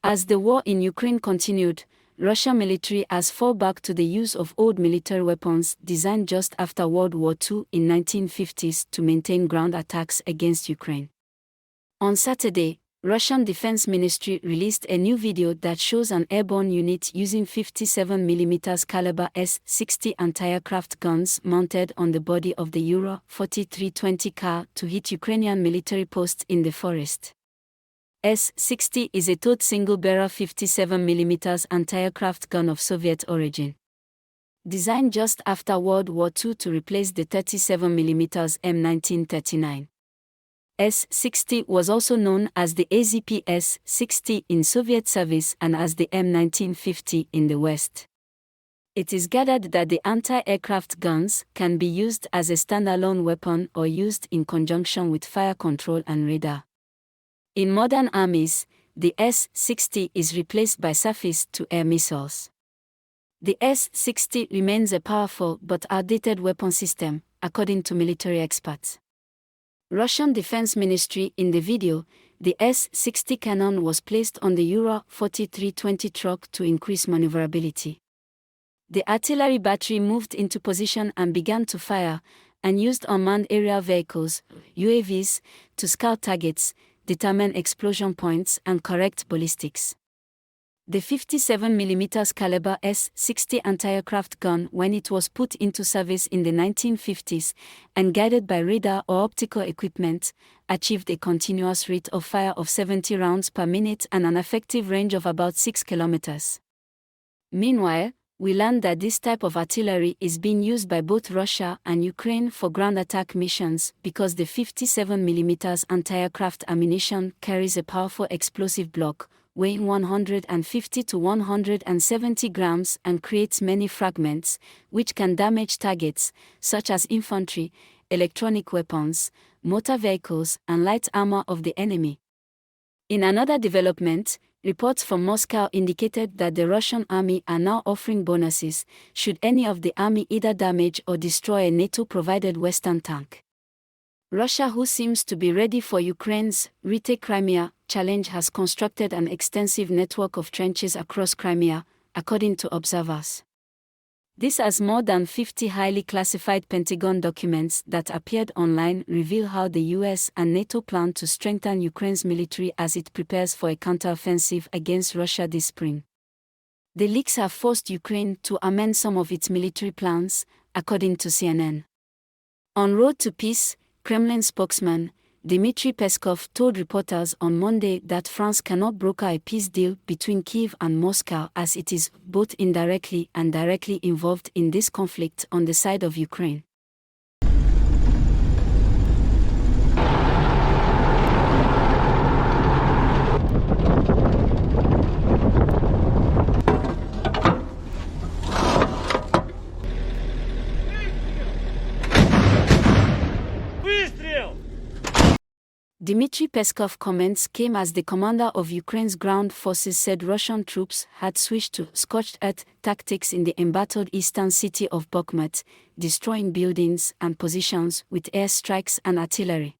As the war in Ukraine continued, Russian military has fallen back to the use of old military weapons designed just after World War II in 1950s to maintain ground attacks against Ukraine. On Saturday, Russian Defense Ministry released a new video that shows an airborne unit using 57mm caliber S-60 anti-aircraft guns mounted on the body of the Euro 4320 car to hit Ukrainian military posts in the forest. S-60 is a towed single-barrel 57mm anti-aircraft gun of Soviet origin. Designed just after World War II to replace the 37mm M1939. S-60 was also known as the AZP S-60 in Soviet service and as the M1950 in the West. It is gathered that the anti-aircraft guns can be used as a standalone weapon or used in conjunction with fire control and radar. In modern armies, the S-60 is replaced by surface-to-air missiles. The S-60 remains a powerful but outdated weapon system, according to military experts. Russian Defense Ministry in the video, the S-60 cannon was placed on the Euro 4320 truck to increase maneuverability. The artillery battery moved into position and began to fire, and used unmanned aerial vehicles, UAVs, to scout targets, determine explosion points, and correct ballistics. The 57mm caliber S-60 anti-aircraft gun, when it was put into service in the 1950s, and guided by radar or optical equipment, achieved a continuous rate of fire of 70 rounds per minute and an effective range of about 6 kilometers. Meanwhile, we learned that this type of artillery is being used by both Russia and Ukraine for ground attack missions because the 57mm anti-aircraft ammunition carries a powerful explosive block, weighing 150 to 170 grams and creates many fragments, which can damage targets, such as infantry, electronic weapons, motor vehicles, and light armor of the enemy. In another development, reports from Moscow indicated that the Russian army are now offering bonuses should any of the army either damage or destroy a NATO-provided Western tank. Russia, who seems to be ready for Ukraine's retake Crimea challenge, has constructed an extensive network of trenches across Crimea, according to observers. This, as more than 50 highly classified Pentagon documents that appeared online, reveal how the US and NATO plan to strengthen Ukraine's military as it prepares for a counteroffensive against Russia this spring. The leaks have forced Ukraine to amend some of its military plans, according to CNN. En route to peace, Kremlin spokesman Dmitry Peskov told reporters on Monday that France cannot broker a peace deal between Kyiv and Moscow as it is both indirectly and directly involved in this conflict on the side of Ukraine. Dmitry Peskov comments came as the commander of Ukraine's ground forces said Russian troops had switched to scorched earth tactics in the embattled eastern city of Bakhmut, destroying buildings and positions with airstrikes and artillery.